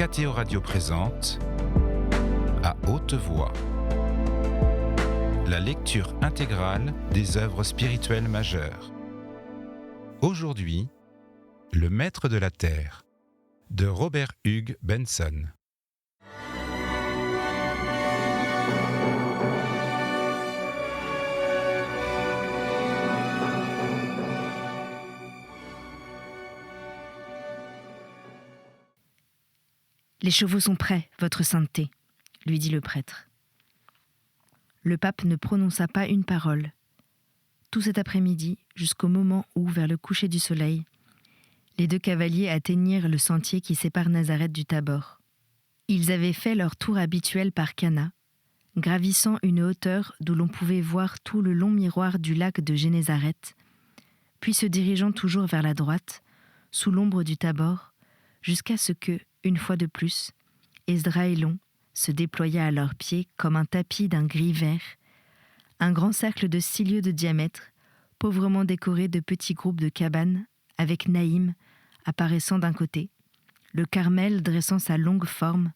Mathéo Radio présente À haute voix la lecture intégrale des œuvres spirituelles majeures. Aujourd'hui, Le Maître de la Terre de Robert Hugh Benson. Les chevaux sont prêts, votre sainteté, lui dit le prêtre. Le pape ne prononça pas une parole. Tout cet après-midi, jusqu'au moment où, vers le coucher du soleil, les deux cavaliers atteignirent le sentier qui sépare Nazareth du Tabor. Ils avaient fait leur tour habituel par Cana, gravissant une hauteur d'où l'on pouvait voir tout le long miroir du lac de Génézareth, puis se dirigeant toujours vers la droite, sous l'ombre du Tabor, jusqu'à ce que, une fois de plus, Esdraélon se déploya à leurs pieds comme un tapis d'un gris vert, un grand cercle de 6 lieues de diamètre, pauvrement décoré de petits groupes de cabanes, avec Naïm apparaissant d'un côté, le Carmel dressant sa longue forme,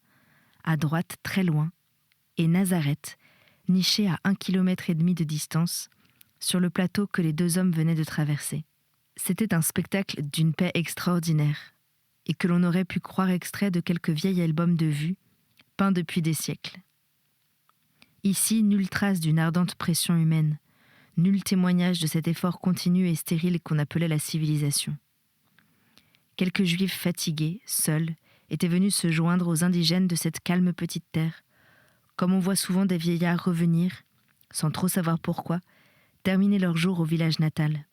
à droite très loin, et Nazareth, niché à 1,5 km de distance, sur le plateau que les deux hommes venaient de traverser. C'était un spectacle d'une paix extraordinaire, et que l'on aurait pu croire extrait de quelque vieil album de vue, peint depuis des siècles. Ici, nulle trace d'une ardente pression humaine, nul témoignage de cet effort continu et stérile qu'on appelait la civilisation. Quelques juifs fatigués, seuls, étaient venus se joindre aux indigènes de cette calme petite terre, comme on voit souvent des vieillards revenir, sans trop savoir pourquoi, terminer leur jour au village natal.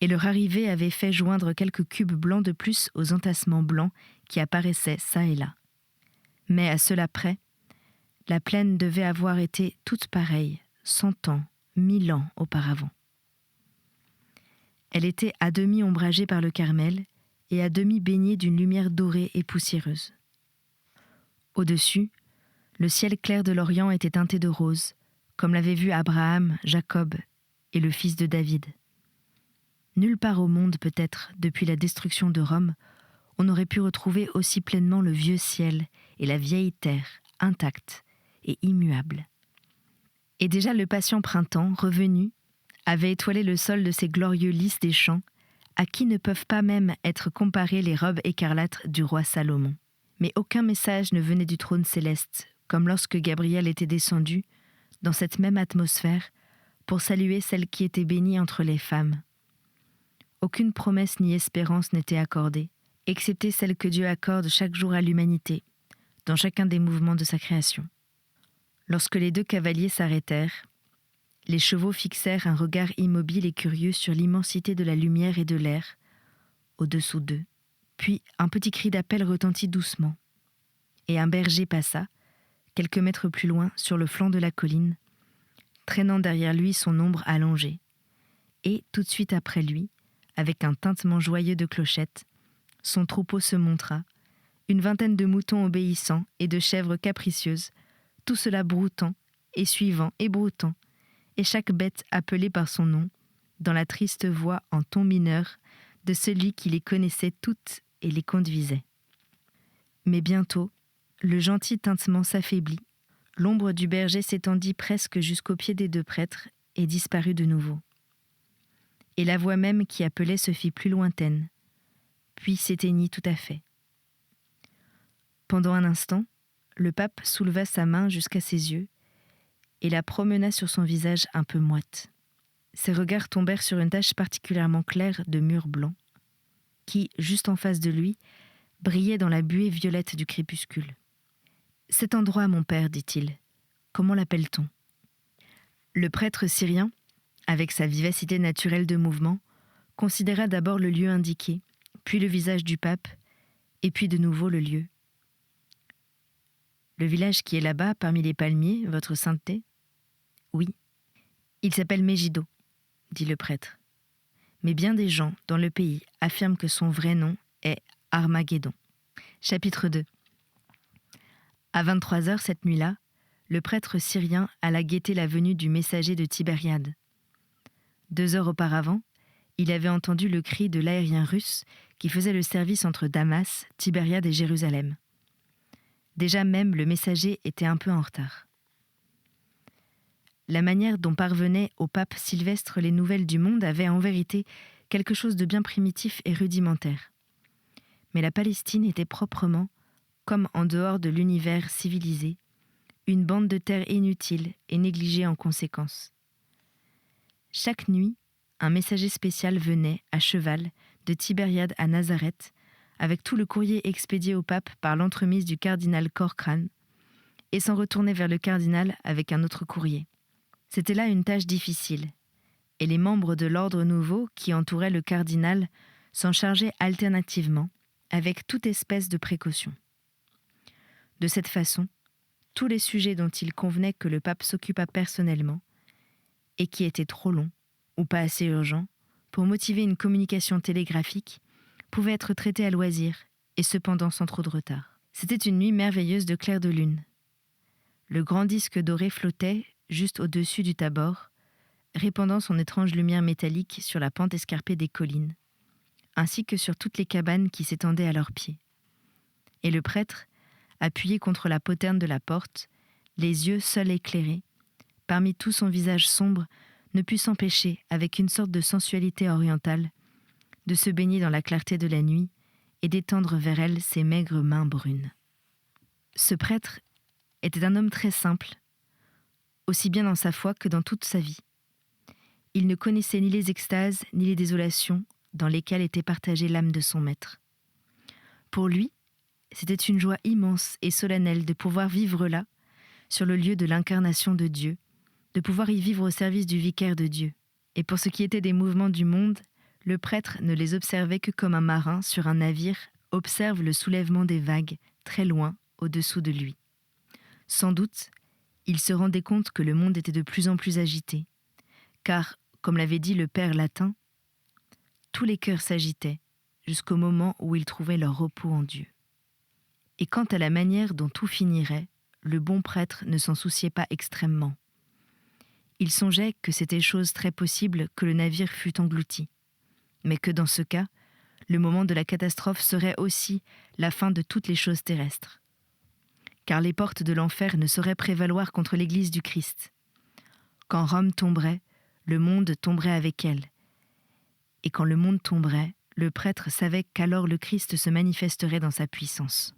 Et leur arrivée avait fait joindre quelques cubes blancs de plus aux entassements blancs qui apparaissaient çà et là. Mais à cela près, la plaine devait avoir été toute pareille, 100 ans, 1000 ans auparavant. Elle était à demi ombragée par le Carmel et à demi baignée d'une lumière dorée et poussiéreuse. Au-dessus, le ciel clair de l'Orient était teinté de rose, comme l'avaient vu Abraham, Jacob et le fils de David. Nulle part au monde, peut-être, depuis la destruction de Rome, on aurait pu retrouver aussi pleinement le vieux ciel et la vieille terre, intacte et immuable. Et déjà le patient printemps, revenu, avait étoilé le sol de ces glorieux lys des champs, à qui ne peuvent pas même être comparées les robes écarlates du roi Salomon. Mais aucun message ne venait du trône céleste, comme lorsque Gabriel était descendu, dans cette même atmosphère, pour saluer celle qui était bénie entre les femmes. Aucune promesse ni espérance n'était accordée, excepté celle que Dieu accorde chaque jour à l'humanité, dans chacun des mouvements de sa création. Lorsque les deux cavaliers s'arrêtèrent, les chevaux fixèrent un regard immobile et curieux sur l'immensité de la lumière et de l'air, au-dessous d'eux. Puis un petit cri d'appel retentit doucement, et un berger passa, quelques mètres plus loin, sur le flanc de la colline, traînant derrière lui son ombre allongée. Et, tout de suite après lui, avec un tintement joyeux de clochettes, son troupeau se montra, une vingtaine de moutons obéissants et de chèvres capricieuses, tout cela broutant, et suivant, et broutant, et chaque bête appelée par son nom, dans la triste voix en ton mineur de celui qui les connaissait toutes et les conduisait. Mais bientôt, le gentil tintement s'affaiblit, l'ombre du berger s'étendit presque jusqu'aux pieds des deux prêtres et disparut de nouveau. Et la voix même qui appelait se fit plus lointaine, puis s'éteignit tout à fait. Pendant un instant, le pape souleva sa main jusqu'à ses yeux et la promena sur son visage un peu moite. Ses regards tombèrent sur une tache particulièrement claire de mur blanc, qui, juste en face de lui, brillait dans la buée violette du crépuscule. « Cet endroit, mon père, dit-il, comment l'appelle-t-on » Le prêtre syrien, avec sa vivacité naturelle de mouvement, considéra d'abord le lieu indiqué, puis le visage du pape, et puis de nouveau le lieu. « Le village qui est là-bas, parmi les palmiers, votre sainteté ?»« Oui. Il s'appelle Megiddo, » dit le prêtre. Mais bien des gens dans le pays affirment que son vrai nom est Armageddon. Chapitre 2. À 23h cette nuit-là, le prêtre syrien alla guetter la venue du messager de Tibériade. 2 heures auparavant, il avait entendu le cri de l'aérien russe qui faisait le service entre Damas, Tibériade et Jérusalem. Déjà même, le messager était un peu en retard. La manière dont parvenaient au pape Sylvestre les nouvelles du monde avait en vérité quelque chose de bien primitif et rudimentaire. Mais la Palestine était proprement, comme en dehors de l'univers civilisé, une bande de terre inutile et négligée en conséquence. Chaque nuit, un messager spécial venait, à cheval, de Tibériade à Nazareth, avec tout le courrier expédié au pape par l'entremise du cardinal Corkran, et s'en retournait vers le cardinal avec un autre courrier. C'était là une tâche difficile, et les membres de l'ordre nouveau qui entouraient le cardinal s'en chargeaient alternativement, avec toute espèce de précaution. De cette façon, tous les sujets dont il convenait que le pape s'occupât personnellement, et qui étaient trop longs, ou pas assez urgents, pour motiver une communication télégraphique, pouvaient être traités à loisir, et cependant sans trop de retard. C'était une nuit merveilleuse de clair de lune. Le grand disque doré flottait, juste au-dessus du Tabor, répandant son étrange lumière métallique sur la pente escarpée des collines, ainsi que sur toutes les cabanes qui s'étendaient à leurs pieds. Et le prêtre, appuyé contre la poterne de la porte, les yeux seuls éclairés, parmi tout son visage sombre, ne put s'empêcher, avec une sorte de sensualité orientale, de se baigner dans la clarté de la nuit et d'étendre vers elle ses maigres mains brunes. Ce prêtre était un homme très simple, aussi bien dans sa foi que dans toute sa vie. Il ne connaissait ni les extases ni les désolations dans lesquelles était partagée l'âme de son maître. Pour lui, c'était une joie immense et solennelle de pouvoir vivre là, sur le lieu de l'incarnation de Dieu, de pouvoir y vivre au service du vicaire de Dieu. Et pour ce qui était des mouvements du monde, le prêtre ne les observait que comme un marin sur un navire observe le soulèvement des vagues, très loin, au-dessous de lui. Sans doute, il se rendait compte que le monde était de plus en plus agité, car, comme l'avait dit le père latin, tous les cœurs s'agitaient jusqu'au moment où ils trouvaient leur repos en Dieu. Et quant à la manière dont tout finirait, le bon prêtre ne s'en souciait pas extrêmement. Il songeait que c'était chose très possible que le navire fût englouti, mais que dans ce cas, le moment de la catastrophe serait aussi la fin de toutes les choses terrestres. Car les portes de l'enfer ne sauraient prévaloir contre l'Église du Christ. Quand Rome tomberait, le monde tomberait avec elle. Et quand le monde tomberait, le prêtre savait qu'alors le Christ se manifesterait dans sa puissance.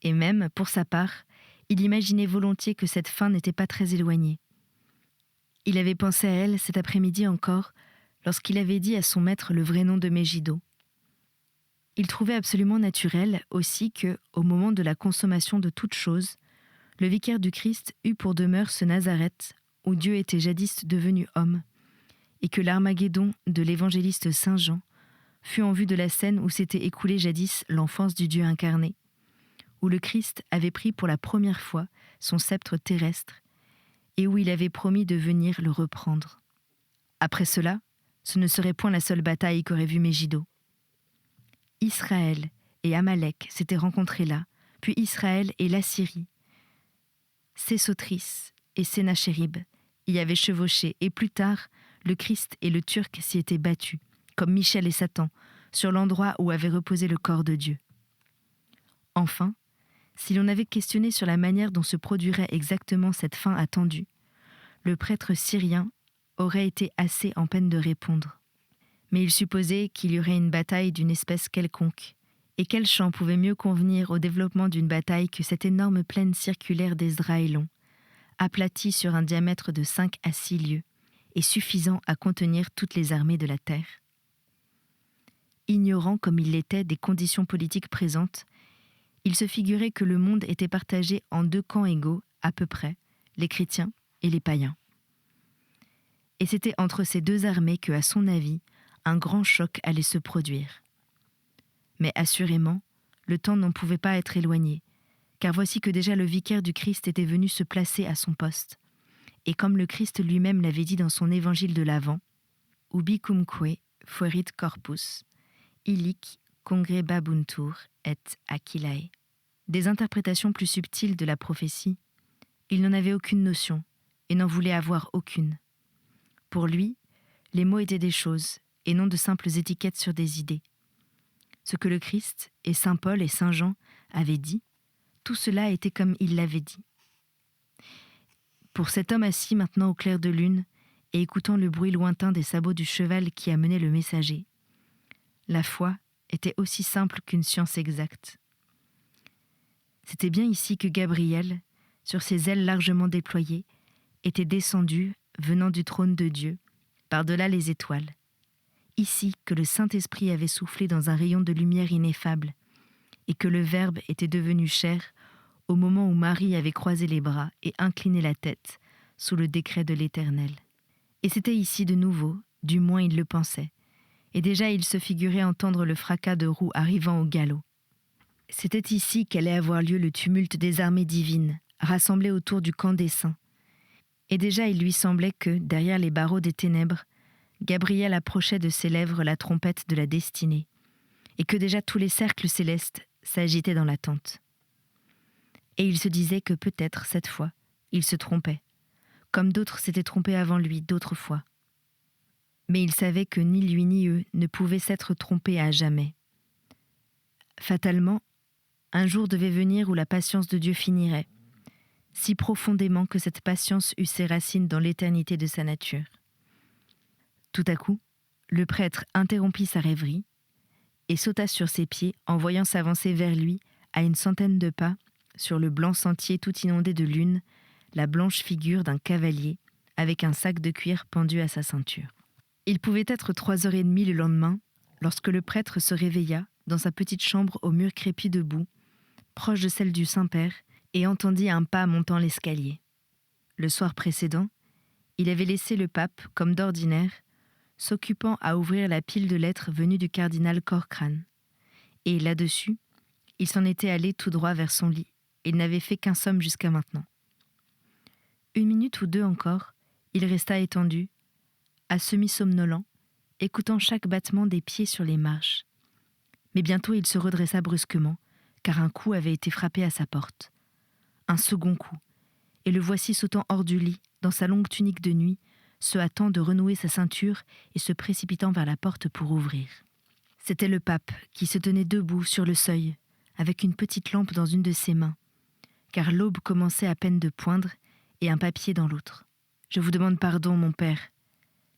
Et même, pour sa part, il imaginait volontiers que cette fin n'était pas très éloignée. Il avait pensé à elle cet après-midi encore, lorsqu'il avait dit à son maître le vrai nom de Mégido. Il trouvait absolument naturel aussi que, au moment de la consommation de toutes choses, le vicaire du Christ eut pour demeure ce Nazareth où Dieu était jadis devenu homme, et que l'Armageddon de l'évangéliste Saint Jean fut en vue de la scène où s'était écoulée jadis l'enfance du Dieu incarné, où le Christ avait pris pour la première fois son sceptre terrestre et où il avait promis de venir le reprendre. Après cela, ce ne serait point la seule bataille qu'aurait vue Mégido. Israël et Amalek s'étaient rencontrés là, puis Israël et l'Assyrie. Sésotris et Sénachérib y avaient chevauché, et plus tard, le Christ et le Turc s'y étaient battus, comme Michel et Satan, sur l'endroit où avait reposé le corps de Dieu. Enfin, si l'on avait questionné sur la manière dont se produirait exactement cette fin attendue, le prêtre syrien aurait été assez en peine de répondre. Mais il supposait qu'il y aurait une bataille d'une espèce quelconque, et quel champ pouvait mieux convenir au développement d'une bataille que cette énorme plaine circulaire d'Esdraélon, aplatie sur un diamètre de 5 à 6 lieues, et suffisant à contenir toutes les armées de la terre. Ignorant comme il l'était des conditions politiques présentes, il se figurait que le monde était partagé en 2 camps égaux, à peu près, les chrétiens et les païens. Et c'était entre ces 2 armées que, à son avis, un grand choc allait se produire. Mais assurément, le temps n'en pouvait pas être éloigné, car voici que déjà le vicaire du Christ était venu se placer à son poste. Et comme le Christ lui-même l'avait dit dans son évangile de l'Avent, « Ubi cumque fuerit corpus, illic congrebabuntur et aquilae. Des interprétations plus subtiles de la prophétie, il n'en avait aucune notion et n'en voulait avoir aucune. Pour lui, les mots étaient des choses et non de simples étiquettes sur des idées. Ce que le Christ et saint Paul et saint Jean avaient dit, tout cela était comme il l'avait dit. Pour cet homme assis maintenant au clair de lune et écoutant le bruit lointain des sabots du cheval qui amenait le messager, la foi était aussi simple qu'une science exacte. C'était bien ici que Gabriel, sur ses ailes largement déployées, était descendu, venant du trône de Dieu, par-delà les étoiles. Ici que le Saint-Esprit avait soufflé dans un rayon de lumière ineffable, et que le Verbe était devenu chair au moment où Marie avait croisé les bras et incliné la tête sous le décret de l'Éternel. Et c'était ici de nouveau, du moins il le pensait, et déjà il se figurait entendre le fracas de roues arrivant au galop. C'était ici qu'allait avoir lieu le tumulte des armées divines, rassemblées autour du camp des saints. Et déjà il lui semblait que, derrière les barreaux des ténèbres, Gabriel approchait de ses lèvres la trompette de la destinée, et que déjà tous les cercles célestes s'agitaient dans l'attente. Et il se disait que peut-être, cette fois, il se trompait, comme d'autres s'étaient trompés avant lui d'autres fois. Mais il savait que ni lui ni eux ne pouvaient s'être trompés à jamais. Fatalement, un jour devait venir où la patience de Dieu finirait, si profondément que cette patience eut ses racines dans l'éternité de sa nature. Tout à coup, le prêtre interrompit sa rêverie et sauta sur ses pieds en voyant s'avancer vers lui, à une centaine de pas, sur le blanc sentier tout inondé de lune, la blanche figure d'un cavalier avec un sac de cuir pendu à sa ceinture. Il pouvait être 3h30 le lendemain, lorsque le prêtre se réveilla dans sa petite chambre au mur crépi de boue, proche de celle du Saint-Père, et entendit un pas montant l'escalier. Le soir précédent, il avait laissé le pape, comme d'ordinaire, s'occupant à ouvrir la pile de lettres venues du cardinal Corcran. Et là-dessus, il s'en était allé tout droit vers son lit. Il n'avait fait qu'un somme jusqu'à maintenant. 1 minute ou 2 encore, il resta étendu, à semi-somnolent, écoutant chaque battement des pieds sur les marches. Mais bientôt il se redressa brusquement, car un coup avait été frappé à sa porte. Un second coup, et le voici sautant hors du lit, dans sa longue tunique de nuit, se hâtant de renouer sa ceinture et se précipitant vers la porte pour ouvrir. C'était le pape qui se tenait debout sur le seuil, avec une petite lampe dans une de ses mains, car l'aube commençait à peine de poindre et un papier dans l'autre. « Je vous demande pardon, mon père,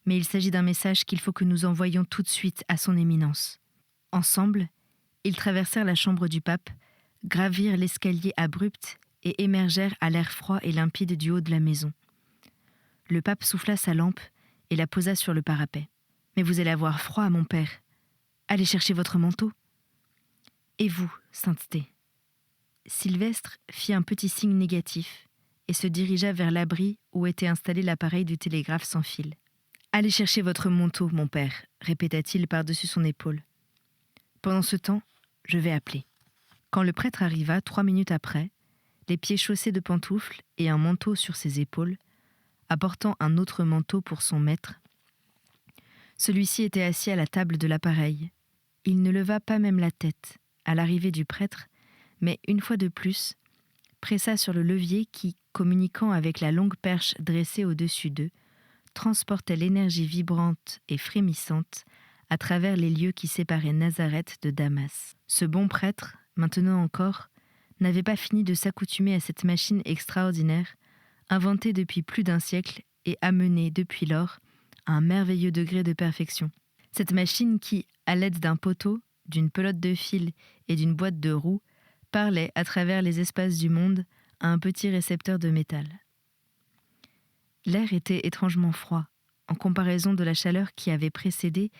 mais il s'agit d'un message qu'il faut que nous envoyions tout de suite à son éminence. » Ensemble, ils traversèrent la chambre du pape, gravirent l'escalier abrupt et émergèrent à l'air froid et limpide du haut de la maison. Le pape souffla sa lampe et la posa sur le parapet. « Mais vous allez avoir froid, mon père. Allez chercher votre manteau. » « Et vous, sainteté ?» Sylvestre fit un petit signe négatif et se dirigea vers l'abri où était installé l'appareil du télégraphe sans fil. « Allez chercher votre manteau, mon père, » répéta-t-il par-dessus son épaule. « Pendant ce temps, je vais appeler. » Quand le prêtre arriva 3 minutes après, les pieds chaussés de pantoufles et un manteau sur ses épaules, apportant un autre manteau pour son maître, celui-ci était assis à la table de l'appareil. Il ne leva pas même la tête à l'arrivée du prêtre, mais une fois de plus, pressa sur le levier qui, communiquant avec la longue perche dressée au-dessus d'eux, transportait l'énergie vibrante et frémissante à travers les lieux qui séparaient Nazareth de Damas. Ce bon prêtre, maintenant encore, n'avait pas fini de s'accoutumer à cette machine extraordinaire, inventée depuis plus d'1 siècle et amenée depuis lors à un merveilleux degré de perfection. Cette machine qui, à l'aide d'un poteau, d'une pelote de fil et d'une boîte de roues, parlait à travers les espaces du monde à un petit récepteur de métal. L'air était étrangement froid, en comparaison de la chaleur qui avait précédé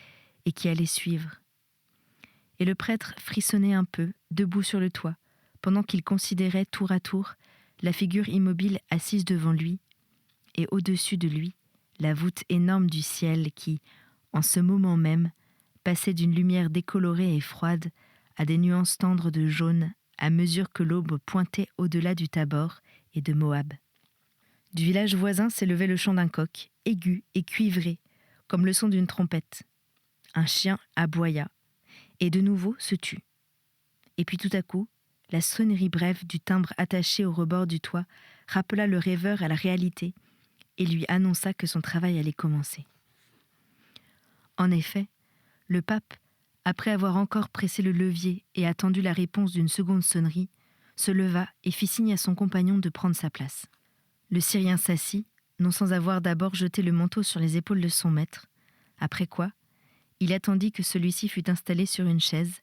et qui allait suivre. Et le prêtre frissonnait un peu, debout sur le toit, pendant qu'il considérait tour à tour la figure immobile assise devant lui, et au-dessus de lui, la voûte énorme du ciel qui, en ce moment même, passait d'une lumière décolorée et froide à des nuances tendres de jaune à mesure que l'aube pointait au-delà du Tabor et de Moab. Du village voisin s'élevait le chant d'un coq, aigu et cuivré, comme le son d'une trompette. un chien aboya, et de nouveau se tut. Et puis tout à coup, la sonnerie brève du timbre attaché au rebord du toit rappela le rêveur à la réalité et lui annonça que son travail allait commencer. En effet, le pape, après avoir encore pressé le levier et attendu la réponse d'une seconde sonnerie, se leva et fit signe à son compagnon de prendre sa place. Le Syrien s'assit, non sans avoir d'abord jeté le manteau sur les épaules de son maître, après quoi, il attendit que celui-ci fût installé sur une chaise,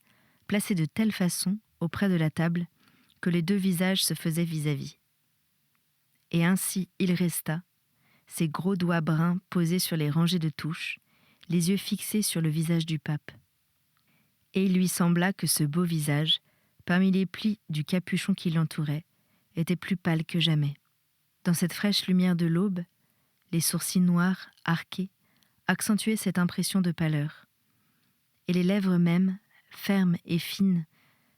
placée de telle façon, auprès de la table, que les deux visages se faisaient vis-à-vis. Et ainsi il resta, ses gros doigts bruns posés sur les rangées de touches, les yeux fixés sur le visage du pape. Et il lui sembla que ce beau visage, parmi les plis du capuchon qui l'entourait, était plus pâle que jamais. Dans cette fraîche lumière de l'aube, les sourcils noirs, arqués, accentuaient cette impression de pâleur. Et les lèvres mêmes, fermes et fines,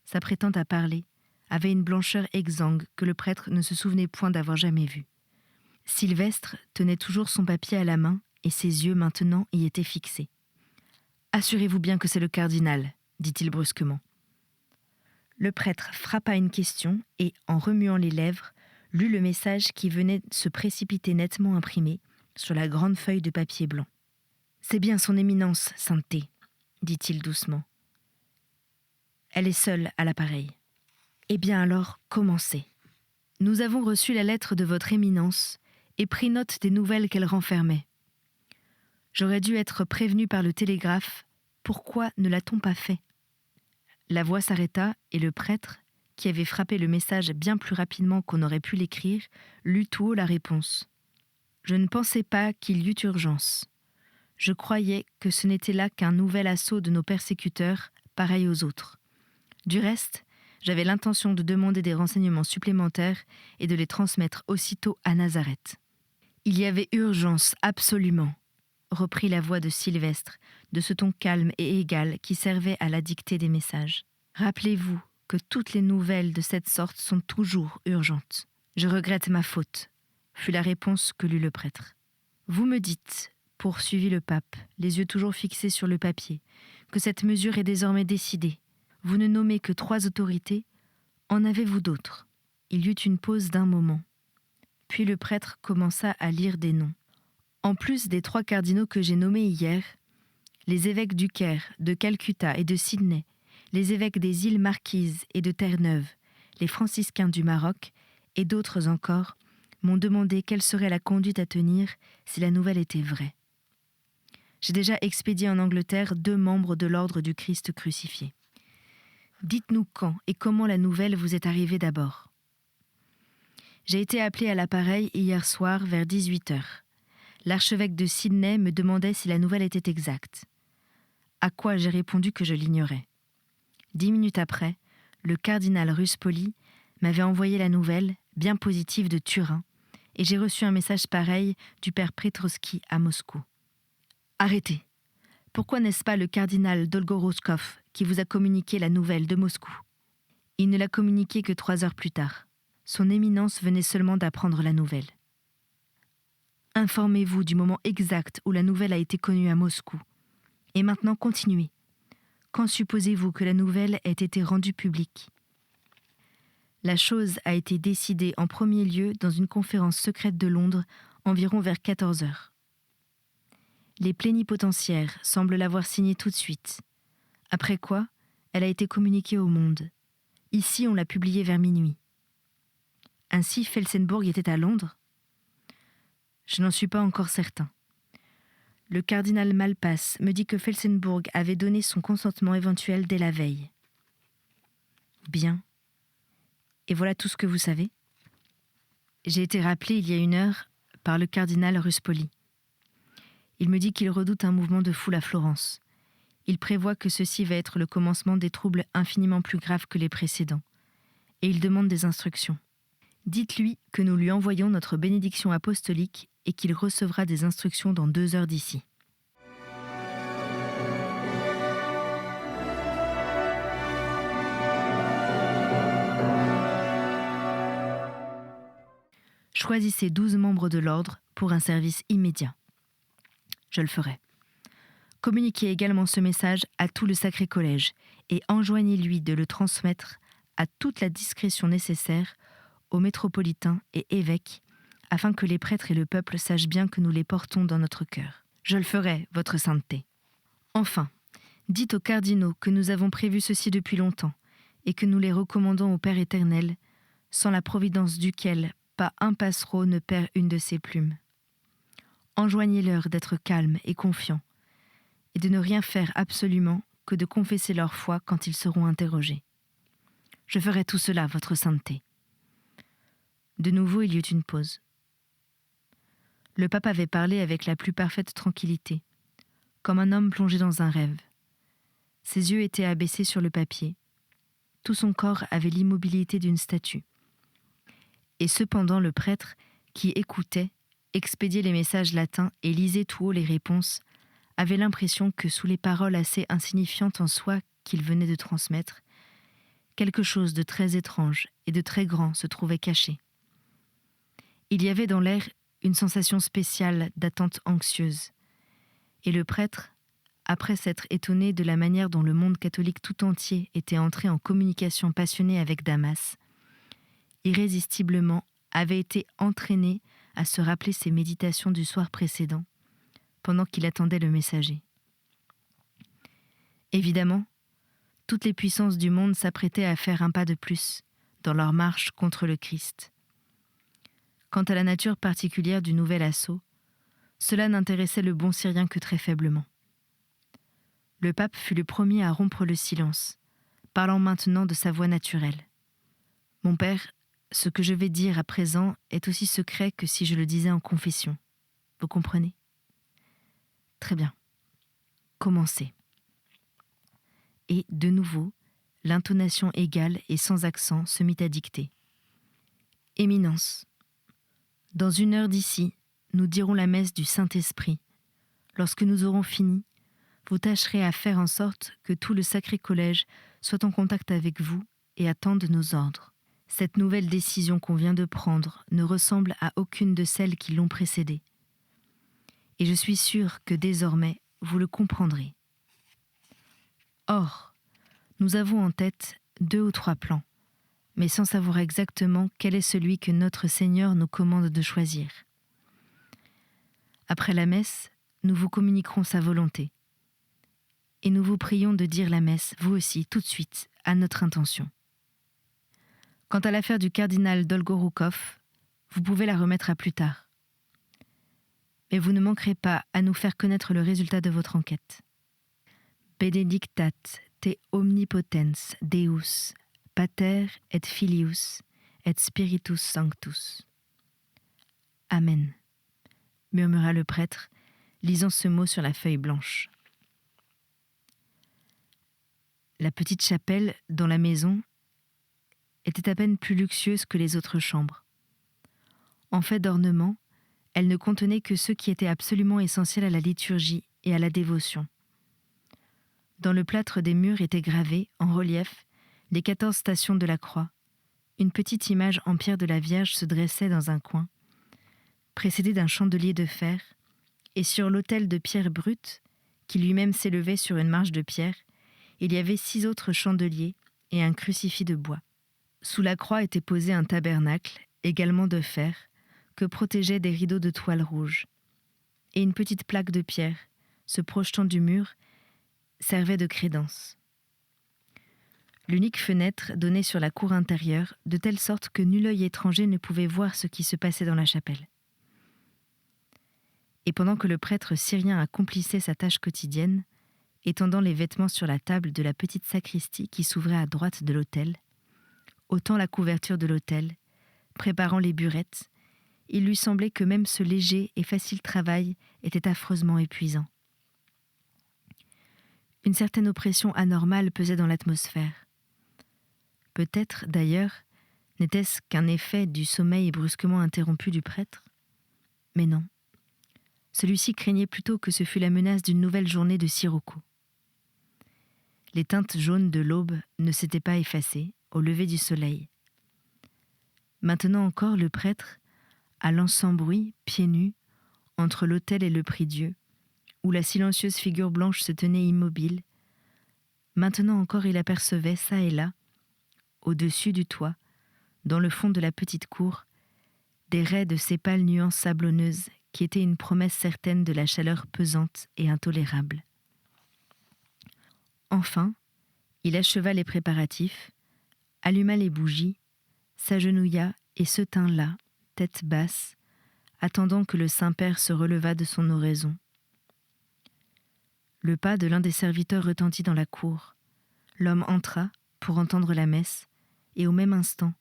s'apprêtant à parler, avaient une blancheur exsangue que le prêtre ne se souvenait point d'avoir jamais vue. Sylvestre tenait toujours son papier à la main et ses yeux maintenant y étaient fixés. « Assurez-vous bien que c'est le cardinal », dit-il brusquement. Le prêtre frappa une question et, en remuant les lèvres, lut le message qui venait se précipiter nettement imprimé sur la grande feuille de papier blanc. « C'est bien son éminence, sainteté », dit-il doucement. « Elle est seule à l'appareil. » « Eh bien alors, commencez. Nous avons reçu la lettre de votre éminence et pris note des nouvelles qu'elle renfermait. J'aurais dû être prévenu par le télégraphe. Pourquoi ne l'a-t-on pas fait ?» La voix s'arrêta et le prêtre, qui avait frappé le message bien plus rapidement qu'on aurait pu l'écrire, lut tout haut la réponse. « Je ne pensais pas qu'il y eût urgence. Je croyais que ce n'était là qu'un nouvel assaut de nos persécuteurs, pareil aux autres. Du reste, j'avais l'intention de demander des renseignements supplémentaires et de les transmettre aussitôt à Nazareth. »« Il y avait urgence, absolument, » reprit la voix de Sylvestre, de ce ton calme et égal qui servait à la dictée des messages. « Rappelez-vous que toutes les nouvelles de cette sorte sont toujours urgentes. »« Je regrette ma faute, » fut la réponse que lut le prêtre. « Vous me dites, » poursuivit le pape, les yeux toujours fixés sur le papier, « que cette mesure est désormais décidée. Vous ne nommez que 3 autorités. En avez-vous d'autres ?» Il y eut une pause d'1 moment. Puis le prêtre commença à lire des noms. En plus des 3 cardinaux que j'ai nommés hier, les évêques du Caire, de Calcutta et de Sydney, les évêques des îles Marquises et de Terre-Neuve, les franciscains du Maroc et d'autres encore m'ont demandé quelle serait la conduite à tenir si la nouvelle était vraie. J'ai déjà expédié en Angleterre 2 membres de l'ordre du Christ crucifié. Dites-nous quand et comment la nouvelle vous est arrivée d'abord. J'ai été appelé à l'appareil hier soir vers 18h. L'archevêque de Sydney me demandait si la nouvelle était exacte. À quoi j'ai répondu que je l'ignorais. 10 minutes après, le cardinal Ruspoli m'avait envoyé la nouvelle, bien positive, de Turin, et j'ai reçu un message pareil du père Petrovski à Moscou. Arrêtez. Pourquoi n'est-ce pas le cardinal Dolgoroskov qui vous a communiqué la nouvelle de Moscou ? Il ne l'a communiquée que 3 heures plus tard. Son éminence venait seulement d'apprendre la nouvelle. Informez-vous du moment exact où la nouvelle a été connue à Moscou. Et maintenant, continuez. Quand supposez-vous que la nouvelle ait été rendue publique ? La chose a été décidée en premier lieu dans une conférence secrète de Londres, environ vers 14 heures. Les plénipotentiaires semblent l'avoir signée tout de suite. Après quoi, elle a été communiquée au monde. Ici, on l'a publiée vers minuit. Ainsi, Felsenbourg était à Londres ? Je n'en suis pas encore certain. Le cardinal Malpass me dit que Felsenbourg avait donné son consentement éventuel dès la veille. Bien. Et voilà tout ce que vous savez ? J'ai été rappelé il y a 1 heure par le cardinal Ruspoli. Il me dit qu'il redoute un mouvement de foule à Florence. Il prévoit que ceci va être le commencement des troubles infiniment plus graves que les précédents. Et il demande des instructions. Dites-lui que nous lui envoyons notre bénédiction apostolique et qu'il recevra des instructions dans 2 heures d'ici. Choisissez 12 membres de l'ordre pour un service immédiat. Je le ferai. Communiquez également ce message à tout le Sacré Collège et enjoignez-lui de le transmettre à toute la discrétion nécessaire aux métropolitains et évêques, afin que les prêtres et le peuple sachent bien que nous les portons dans notre cœur. Je le ferai, votre sainteté. Enfin, dites aux cardinaux que nous avons prévu ceci depuis longtemps, et que nous les recommandons au Père éternel, sans la providence duquel pas un passereau ne perd une de ses plumes. Enjoignez-leur d'être calmes et confiants, et de ne rien faire absolument que de confesser leur foi quand ils seront interrogés. Je ferai tout cela, votre sainteté. De nouveau, il y eut une pause. Le pape avait parlé avec la plus parfaite tranquillité, comme un homme plongé dans un rêve. Ses yeux étaient abaissés sur le papier. Tout son corps avait l'immobilité d'une statue. Et cependant le prêtre, qui écoutait, expédiait les messages latins et lisait tout haut les réponses, avait l'impression que sous les paroles assez insignifiantes en soi qu'il venait de transmettre, quelque chose de très étrange et de très grand se trouvait caché. Il y avait dans l'air une sensation spéciale d'attente anxieuse, et le prêtre, après s'être étonné de la manière dont le monde catholique tout entier était entré en communication passionnée avec Damas, irrésistiblement avait été entraîné à se rappeler ses méditations du soir précédent, pendant qu'il attendait le messager. Évidemment, toutes les puissances du monde s'apprêtaient à faire un pas de plus dans leur marche contre le Christ. Quant à la nature particulière du nouvel assaut, cela n'intéressait le bon Syrien que très faiblement. Le pape fut le premier à rompre le silence, parlant maintenant de sa voix naturelle. « Mon père, ce que je vais dire à présent est aussi secret que si je le disais en confession. Vous comprenez ? Très bien. Commencez. » Et, de nouveau, l'intonation égale et sans accent se mit à dicter. « Éminence, dans 1 heure d'ici, nous dirons la messe du Saint-Esprit. Lorsque nous aurons fini, vous tâcherez à faire en sorte que tout le Sacré Collège soit en contact avec vous et attende nos ordres. Cette nouvelle décision qu'on vient de prendre ne ressemble à aucune de celles qui l'ont précédée. Et je suis sûre que désormais, vous le comprendrez. Or, nous avons en tête 2 ou 3 plans, mais sans savoir exactement quel est celui que notre Seigneur nous commande de choisir. Après la messe, nous vous communiquerons sa volonté. Et nous vous prions de dire la messe, vous aussi, tout de suite, à notre intention. Quant à l'affaire du cardinal Dolgoroukoff, vous pouvez la remettre à plus tard. Mais vous ne manquerez pas à nous faire connaître le résultat de votre enquête. Benedictat te omnipotens Deus, Pater et Filius et Spiritus Sanctus. Amen, murmura le prêtre, lisant ce mot sur la feuille blanche. La petite chapelle, dans la maison, était à peine plus luxueuse que les autres chambres. En fait d'ornement, elle ne contenait que ceux qui étaient absolument essentiels à la liturgie et à la dévotion. Dans le plâtre des murs étaient gravées, en relief, les 14 stations de la croix. Une petite image en pierre de la Vierge se dressait dans un coin, précédée d'un chandelier de fer, et sur l'autel de pierre brute, qui lui-même s'élevait sur une marche de pierre, il y avait 6 autres chandeliers et un crucifix de bois. Sous la croix était posé un tabernacle, également de fer, que protégeaient des rideaux de toile rouge. Et une petite plaque de pierre, se projetant du mur, servait de crédence. L'unique fenêtre donnait sur la cour intérieure, de telle sorte que nul œil étranger ne pouvait voir ce qui se passait dans la chapelle. Et pendant que le prêtre syrien accomplissait sa tâche quotidienne, étendant les vêtements sur la table de la petite sacristie qui s'ouvrait à droite de l'autel, ôtant la couverture de l'autel, préparant les burettes, il lui semblait que même ce léger et facile travail était affreusement épuisant. Une certaine oppression anormale pesait dans l'atmosphère. Peut-être, d'ailleurs, n'était-ce qu'un effet du sommeil brusquement interrompu du prêtre ? Mais non. Celui-ci craignait plutôt que ce fût la menace d'une nouvelle journée de sirocco. Les teintes jaunes de l'aube ne s'étaient pas effacées au lever du soleil. Maintenant encore, le prêtre, allant sans bruit, pieds nus, entre l'autel et le prie-Dieu, où la silencieuse figure blanche se tenait immobile, maintenant encore il apercevait çà et là, au-dessus du toit, dans le fond de la petite cour, des raies de ces pâles nuances sablonneuses qui étaient une promesse certaine de la chaleur pesante et intolérable. Enfin, il acheva les préparatifs, alluma les bougies, s'agenouilla et se tint là, tête basse, attendant que le Saint-Père se relevât de son oraison. Le pas de l'un des serviteurs retentit dans la cour. L'homme entra pour entendre la messe, et au même instant,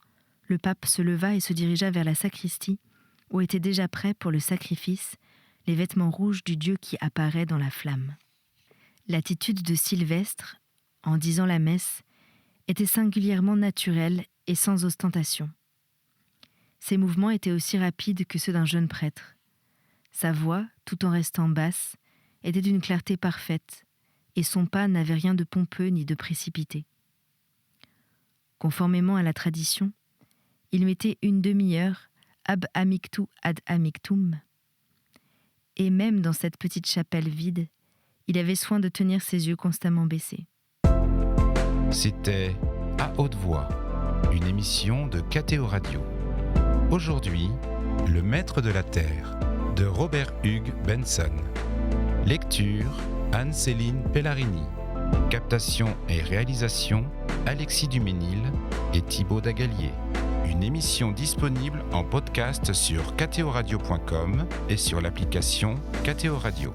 le pape se leva et se dirigea vers la sacristie, où étaient déjà prêts pour le sacrifice les vêtements rouges du Dieu qui apparaît dans la flamme. L'attitude de Sylvestre, en disant la messe, était singulièrement naturelle et sans ostentation. Ses mouvements étaient aussi rapides que ceux d'un jeune prêtre. Sa voix, tout en restant basse, était d'une clarté parfaite, et son pas n'avait rien de pompeux ni de précipité. Conformément à la tradition, il mettait une demi-heure ab amictu ad amictum, et même dans cette petite chapelle vide, il avait soin de tenir ses yeux constamment baissés. C'était À haute voix, une émission de KTO Radio. Aujourd'hui, Le Maître de la Terre, de Robert Hugues Benson. Lecture, Anne-Céline Pellarini. Captation et réalisation, Alexis Duménil et Thibaut Dagalier. Une émission disponible en podcast sur ktoradio.com et sur l'application KTO Radio.